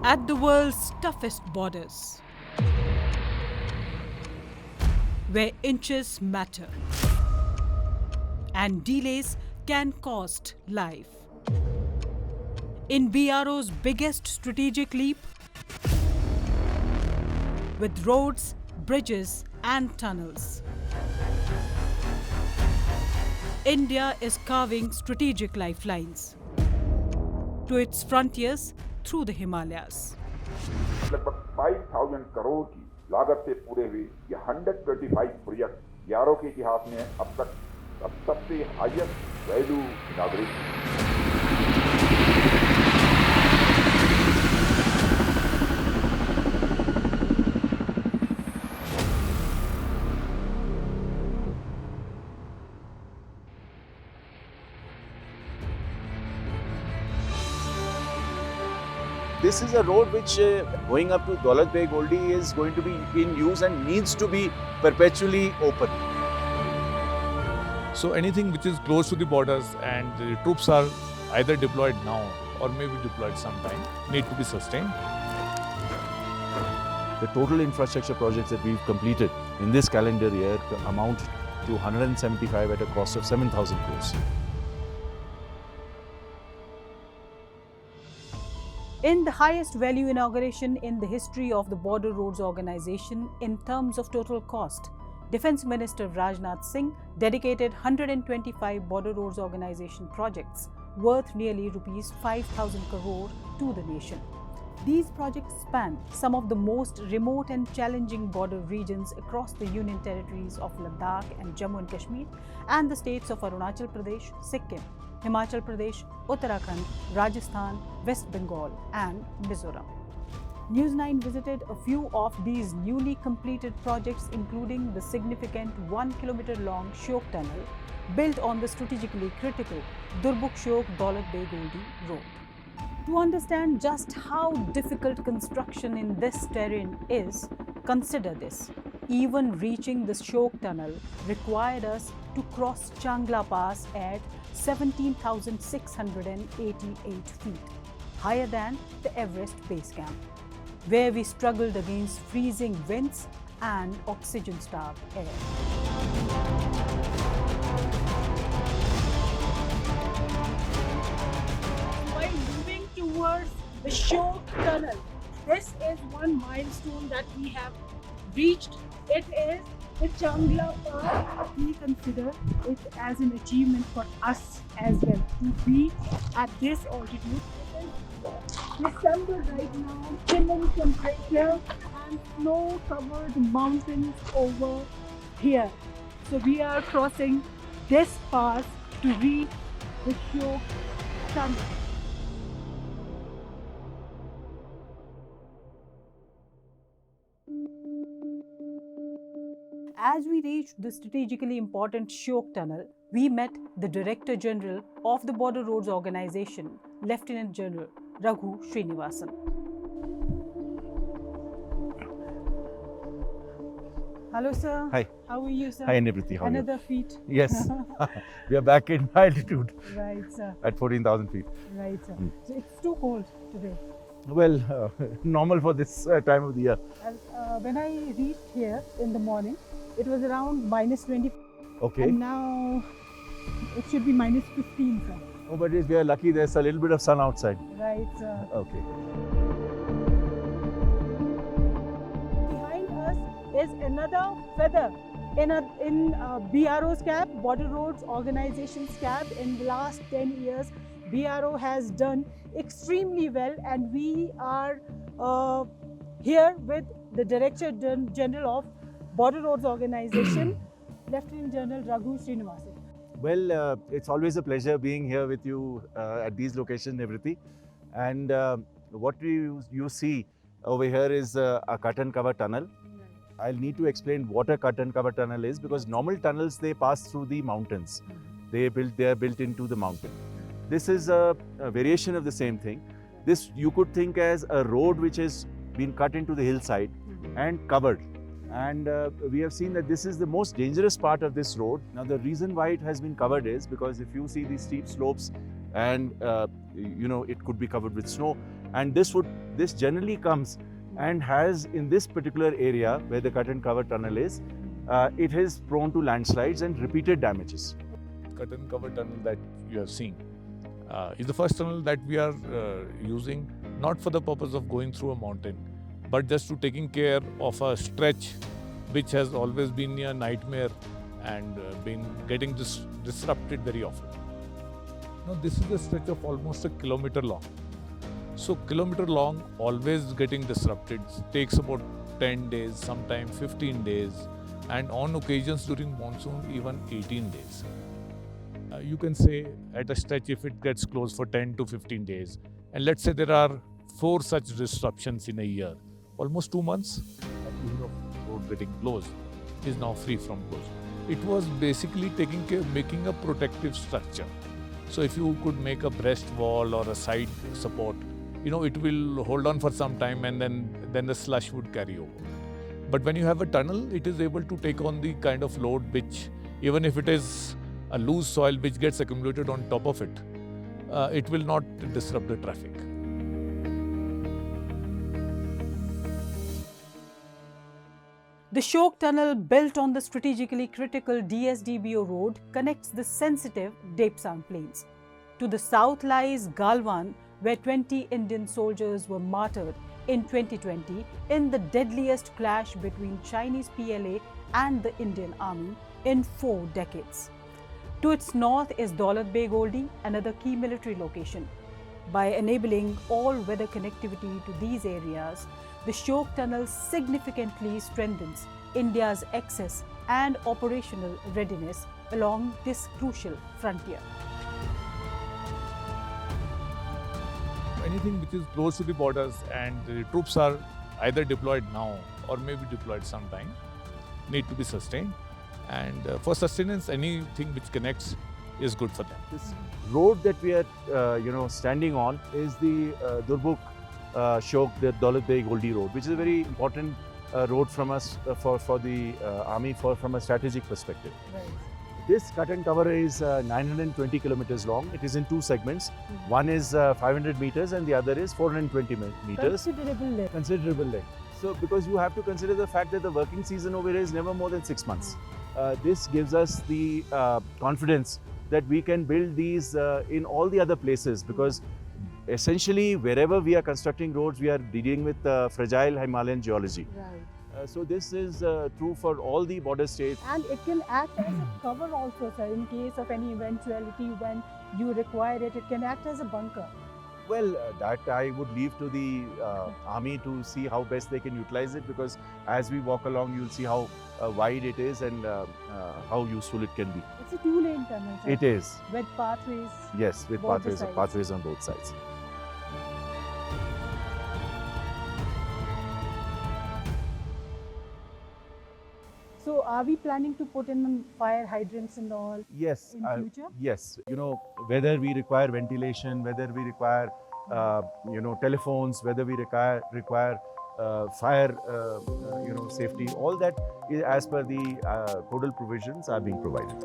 At the world's toughest borders, where inches matter and delays can cost life. In BRO's biggest strategic leap, with roads, bridges and tunnels, India is carving strategic lifelines to its frontiers through the Himalayas. लगभग 5,000 करोड़ की लागत से पूरे हुए ये 125 project BRO के इतिहास में अब तक सबसे highest value inauguration. This is a road which going up to Daulat Beg Oldie is going to be in use and needs to be perpetually open. So anything which is close to the borders and the troops are either deployed now or maybe deployed sometime need to be sustained. The total infrastructure projects that we've completed in this calendar year amount to 175 at a cost of 7,000 crores. In the highest value inauguration in the history of the Border Roads Organization in terms of total cost, Defence Minister Rajnath Singh dedicated 125 Border Roads Organization projects worth nearly Rs 5,000 crore to the nation. These projects span some of the most remote and challenging border regions across the Union territories of Ladakh and Jammu and Kashmir and the states of Arunachal Pradesh, Sikkim, Himachal Pradesh, Uttarakhand, Rajasthan, West Bengal and Mizoram. News9 visited a few of these newly completed projects, including the significant 1 kilometer long Shyok Tunnel built on the strategically critical Durbuk-Shyok-Daulat Beg Oldie road. To understand just how difficult construction in this terrain is, consider this. Even reaching the Shyok Tunnel required us to cross Changla Pass at 17,688 feet, higher than the Everest base camp, where we struggled against freezing winds and oxygen-starved air. While moving towards the Shyok Tunnel, this is one milestone that we have reached. It is the Changla Pass. We consider it as an achievement for us as well to be at this altitude. It is December right now, chilling temperature and snow-covered mountains over here. So we are crossing this pass to reach the Shyok Tunnel. As we reached the strategically important Shyok Tunnel, we met the Director General of the Border Roads Organization, Lieutenant General Raghu Srinivasan. Hello, sir. Hi. How are you, sir? Hi, Nivriti. How are you? Another feat. Yes. We are back in altitude Right, sir. at 14,000 feet. Right, sir. So it's too cold today. Well, normal for this time of the year. When I reached here in the morning, it was around minus 20. Okay. And now it should be minus 15, sir. Oh, but we are lucky there's a little bit of sun outside. Right, sir. Okay. Behind us is another feather in BRO's cap, Border Roads Organization's cap. In the last 10 years, BRO has done extremely well, and we are here with the Director General of Border Roads Organization, Lieutenant General Raghu Srinivasan. Well, it's always a pleasure being here with you at these locations, Nivriti. And what you see over here is a cut and cover tunnel. I'll need to explain what a cut and cover tunnel is, because normal tunnels, they pass through the mountains. They are built into the mountain. This is a variation of the same thing. This you could think as a road which has been cut into the hillside and covered. And we have seen that this is the most dangerous part of this road. Now, the reason why it has been covered is because if you see these steep slopes and it could be covered with snow. And this generally comes and has, in this particular area where the cut and cover tunnel is, it is prone to landslides and repeated damages. Cut and cover tunnel that you have seen is the first tunnel that we are using not for the purpose of going through a mountain, but just to taking care of a stretch which has always been a nightmare and been getting disrupted very often. Now this is a stretch of almost a kilometer long. So kilometer long, always getting disrupted, takes about 10 days, sometimes 15 days, and on occasions during monsoon even 18 days. You can say at a stretch if it gets closed for 10 to 15 days, and let's say there are 4 such disruptions in a year, almost 2 months of road getting closed is now free from closure. It was basically making a protective structure. So if you could make a breast wall or a side support, it will hold on for some time, and then the slush would carry over. But when you have a tunnel, it is able to take on the kind of load which, even if it is a loose soil which gets accumulated on top of it, it will not disrupt the traffic. The Shyok Tunnel, built on the strategically critical DSDBO road, connects the sensitive Depsang Plains. To the south lies Galwan, where 20 Indian soldiers were martyred in 2020 in the deadliest clash between Chinese PLA and the Indian Army in 4 decades. To its north is Daulat Beg Oldi, another key military location. By enabling all-weather connectivity to these areas, the Shyok Tunnel significantly strengthens India's access and operational readiness along this crucial frontier. Anything which is close to the borders and the troops are either deployed now or maybe deployed sometime need to be sustained. And for sustenance, anything which connects is good for them. This road that we are, standing on is the Durbuk Shyok, the Daulat Beg Oldi road, which is a very important road from us for the army from a strategic perspective. Right. This cut and cover is 920 kilometers long. It is in 2 segments. One is 500 meters and the other is 420 meters. Considerable length. So because you have to consider the fact that the working season over here is never more than 6 months. This gives us the confidence that we can build these in all the other places, because essentially wherever we are constructing roads, we are dealing with fragile Himalayan geology. Right. So this is true for all the border states. And it can act as a cover also, sir, in case of any eventuality when you require it. It can act as a bunker. Well, that I would leave to the army to see how best they can utilize it, because as we walk along, you'll see how wide it is and how useful it can be. It's a 2-lane tunnel, sir. It is. With pathways. Yes, with Both the pathways on both sides. So are we planning to put in fire hydrants and all? Yes. In future? Yes. Whether we require ventilation, whether we require, telephones, whether we require fire, safety, all that is as per the codal provisions are being provided.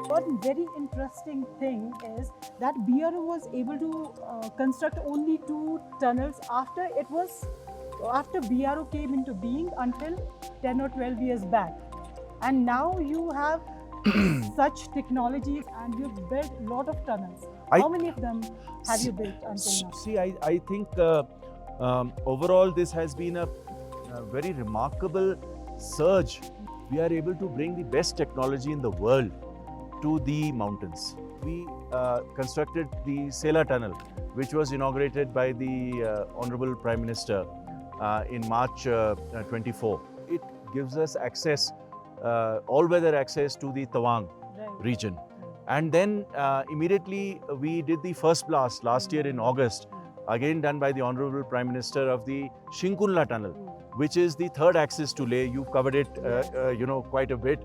One very interesting thing is that BRO was able to construct only 2 tunnels after BRO came into being until 10 or 12 years back. And now you have such technologies and you've built a lot of tunnels. How many of them have you built until now? See, I think overall this has been a very remarkable surge. We are able to bring the best technology in the world to the mountains. We constructed the Sela Tunnel, which was inaugurated by the Honorable Prime Minister in March 24. It gives us access, all-weather access to the Tawang region. And then immediately we did the first blast last year in August, again done by the Honorable Prime Minister, of the Shinkunla Tunnel, which is the 3rd axis to Leh. You've covered it, quite a bit,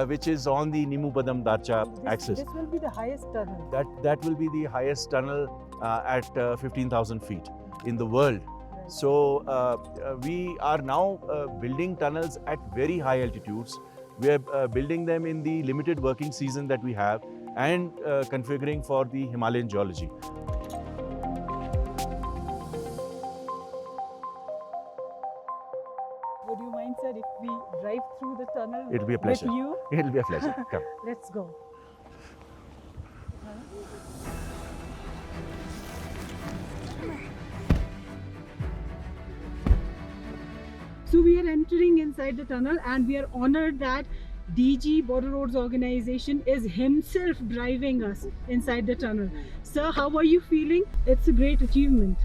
which is on the Nimu-Badam Darcha axis. This will be the highest tunnel. That will be the highest tunnel at 15,000 feet in the world. So we are now building tunnels at very high altitudes, We are building them in the limited working season that we have and configuring for the Himalayan geology. Would you mind, sir, if we drive through the tunnel It'll be a pleasure. with you? It'll be a pleasure. Come. Let's go. So we are entering inside the tunnel and we are honored that DG Border Roads Organization is himself driving us inside the tunnel. Sir, how are you feeling? It's a great achievement.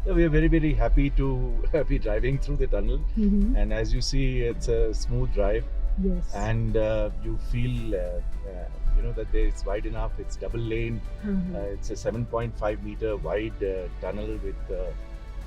Yeah, we are very, very happy to be driving through the tunnel. And as you see, it's a smooth drive. Yes. And you feel, that it's wide enough. It's double lane. It's a 7.5 meter wide tunnel with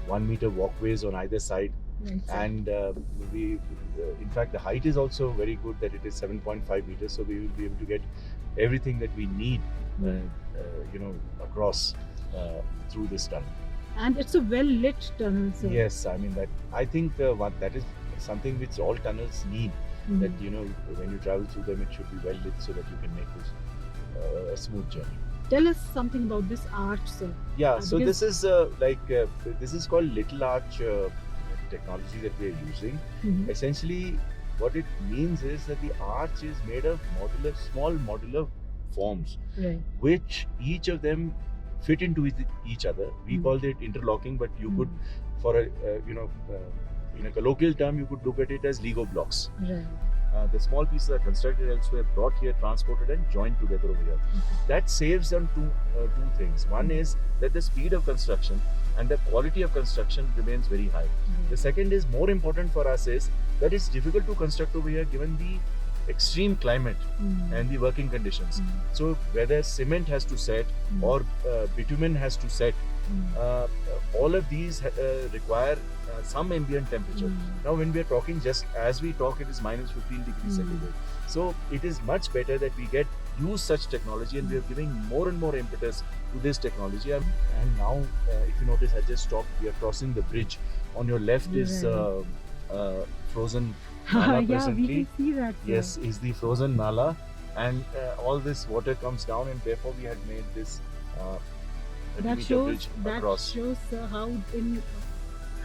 1 meter walkways on either side. Right, And in fact, the height is also very good, that it is 7.5 meters. So we will be able to get everything that we need, across through this tunnel. And it's a well lit tunnel, sir. Yes, I mean I think that is something which all tunnels need. That when you travel through them, it should be well lit so that you can make this a smooth journey. Tell us something about this arch, sir. Yeah, so because- this is this is called little arch technology that we are using. Essentially, what it means is that the arch is made of small modular forms, Right. which each of them fit into each other. We called it interlocking, but you could, for a in a colloquial term, you could look at it as Lego blocks. Right. The small pieces are constructed elsewhere, brought here, transported, and joined together over here. That saves on two things. One is that the speed of construction and the quality of construction remains very high. The second is more important for us is that it's difficult to construct over here given the extreme climate and the working conditions. So whether cement has to set or bitumen has to set, all of these require some ambient temperature. Now when we are talking, just as we talk, it is minus 15 degrees centigrade. So it is much better that we use such technology, and we are giving more and more impetus to this technology. And now, if you notice, I just stopped. We are crossing the bridge. On your left is frozen Nala Yeah, presently. we can see that, sir. Yes, is the frozen Nala, and all this water comes down, and therefore we had made this That 30-meter shows bridge across. sir,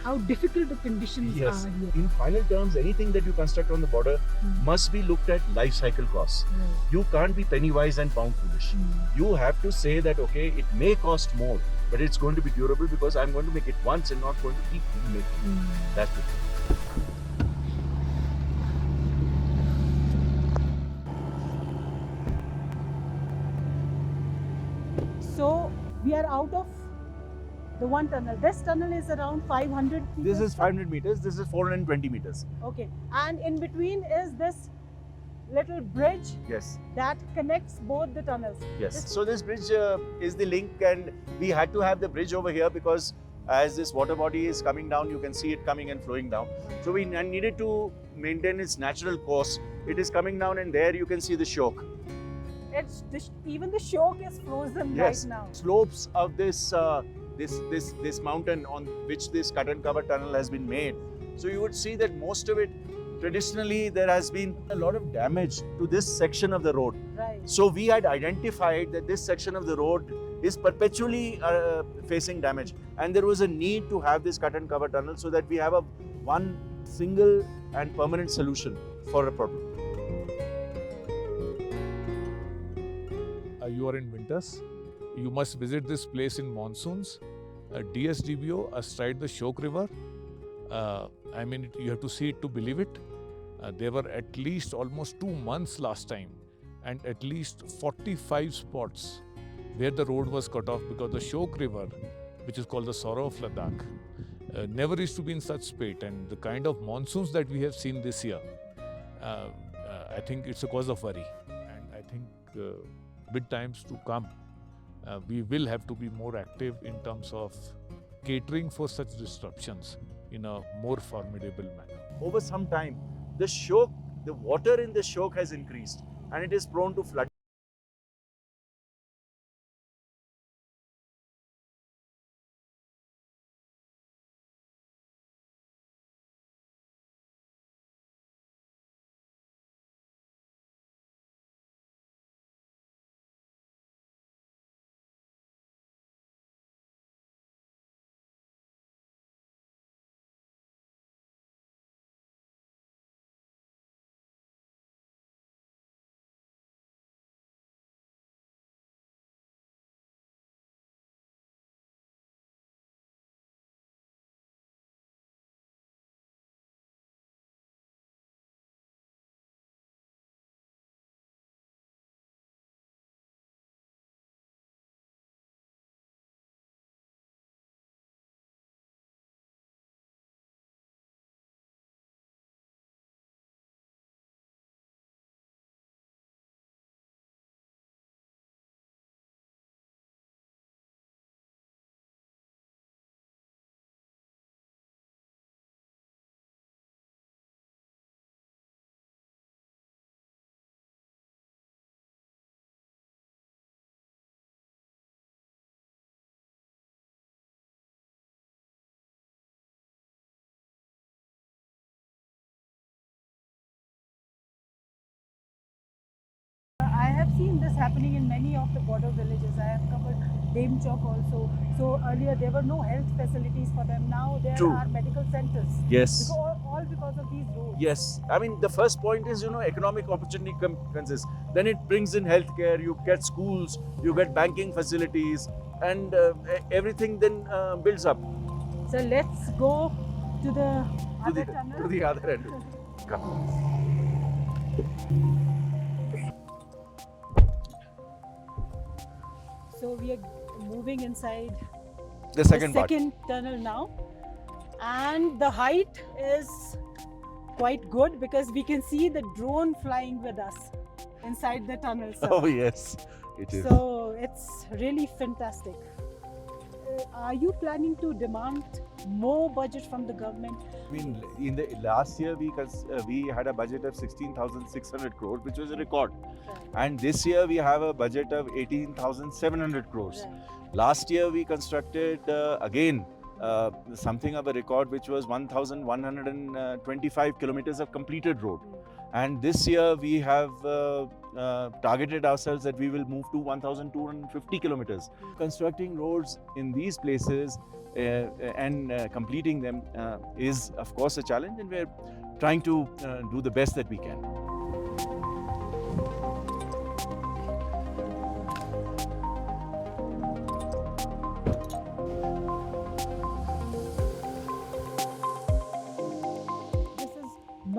how difficult the conditions Yes. are here. In final terms, anything that you construct on the border must be looked at life cycle costs. Right. You can't be penny wise and pound foolish. You have to say that, okay, it may cost more, but it's going to be durable because I'm going to make it once and not going to keep making. That's it. So we are out of the one tunnel. This tunnel is around 500 meters. This is 500 meters, this is 420 meters. Okay. And in between is this little bridge Yes. that connects both the tunnels. Yes. So this bridge is the link, and we had to have the bridge over here because as this water body is coming down, you can see it coming and flowing down. So we needed to maintain its natural course. It is coming down, and there you can see the Shyok. Even the Shyok is frozen Yes. right now. Slopes of this mountain on which this cut and cover tunnel has been made. So you would see that most of it, traditionally, there has been a lot of damage to this section of the road. Right. So we had identified that this section of the road is perpetually facing damage, and there was a need to have this cut and cover tunnel so that we have one single and permanent solution for a problem. You are in winters, you must visit this place in monsoons. DSDBO astride the Shyok River. I mean, you have to see it to believe it. There were at least almost 2 months last time, and at least 45 spots where the road was cut off because the Shyok River, which is called the sorrow of Ladakh, never used to be in such spate. And the kind of monsoons that we have seen this year, I think it's a cause of worry. And I think with times to come, we will have to be more active in terms of catering for such disruptions in a more formidable manner. Over some time, the water in the Shyok has increased, and it is prone to flood. seen this happening in many of the border villages. I have covered Dame Chowk also. So earlier there were no health facilities for them. Now there True. are medical centers. Yes. All because of these roads. Yes, I mean the first point is economic opportunity consists. Then it brings in healthcare. You get schools, you get banking facilities, and everything then builds up So let's go to the to other the tunnel. to the other end. Come. So we are moving inside The second the part. second tunnel now, and the height is quite good because we can see the drone flying with us inside the tunnel. Sir. Oh yes, it is. So it's really fantastic. Are you planning to demand more budget from the government? I mean, in the last year we had a budget of 16,600 crores, which was a record. And this year we have a budget of 18,700 crores. Right. Last year we constructed again something of a record, which was 1,125 kilometers of completed road. And this year we have targeted ourselves that we will move to 1,250 kilometers. Constructing roads in these places and completing them is of course a challenge, and we're trying to do the best that we can.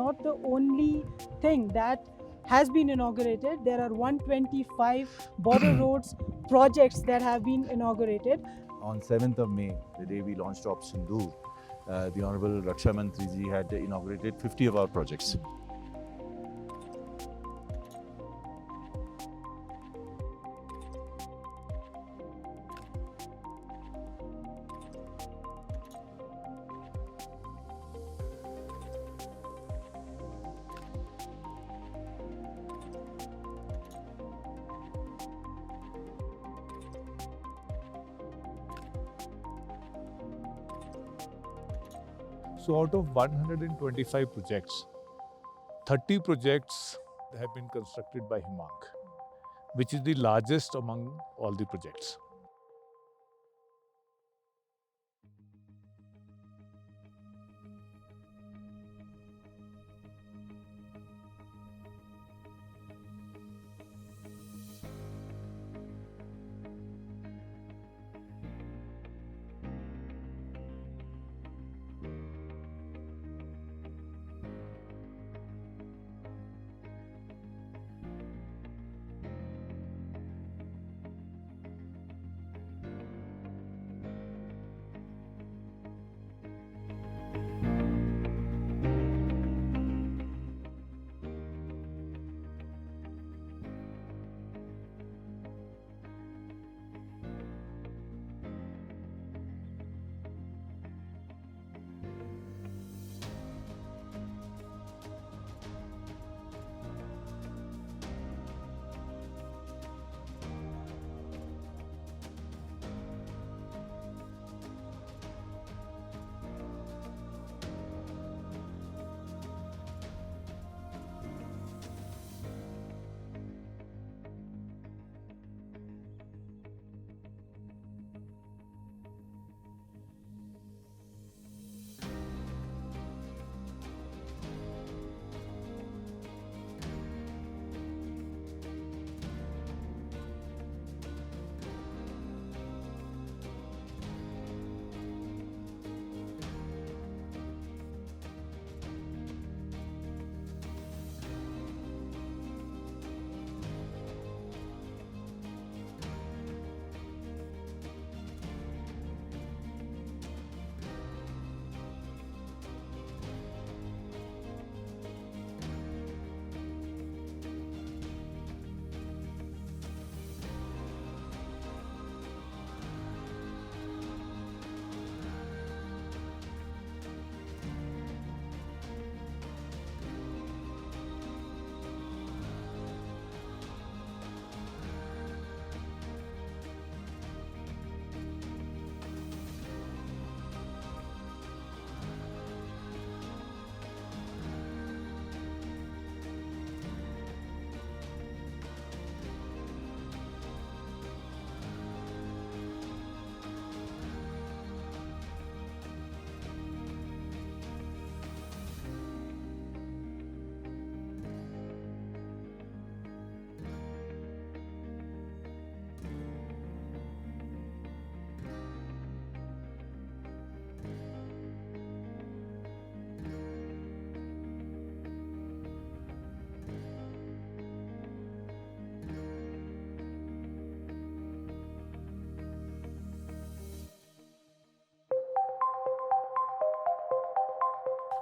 Not the only thing that has been inaugurated. There are 125 border roads projects that have been inaugurated. On 7th of May, the day we launched Op Sindoor, the Honorable Raksha Mantri ji had inaugurated 50 of our projects. So out of 125 projects, 30 projects have been constructed by Himang, which is the largest among all the projects.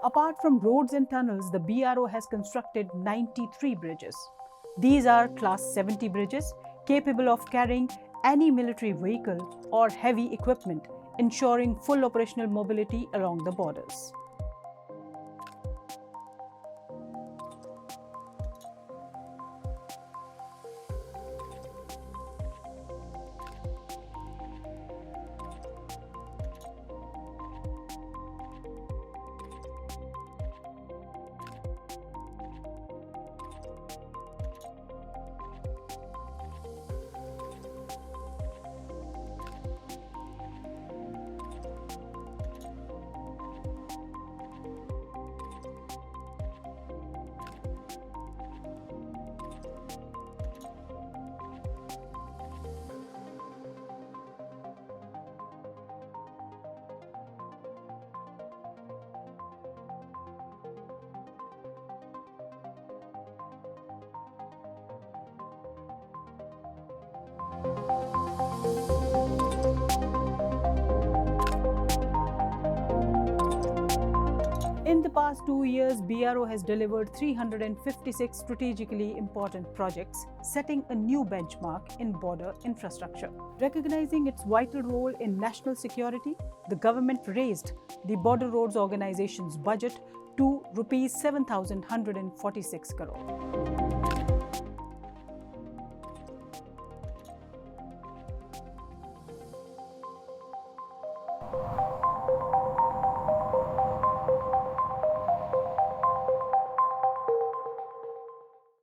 Apart from roads and tunnels, the BRO has constructed 93 bridges. These are Class 70 bridges, capable of carrying any military vehicle or heavy equipment, ensuring full operational mobility along the borders. In the past 2 years, BRO has delivered 356 strategically important projects, setting a new benchmark in border infrastructure. Recognizing its vital role in national security, the government raised the Border Roads Organization's budget to Rs 7,146 crore.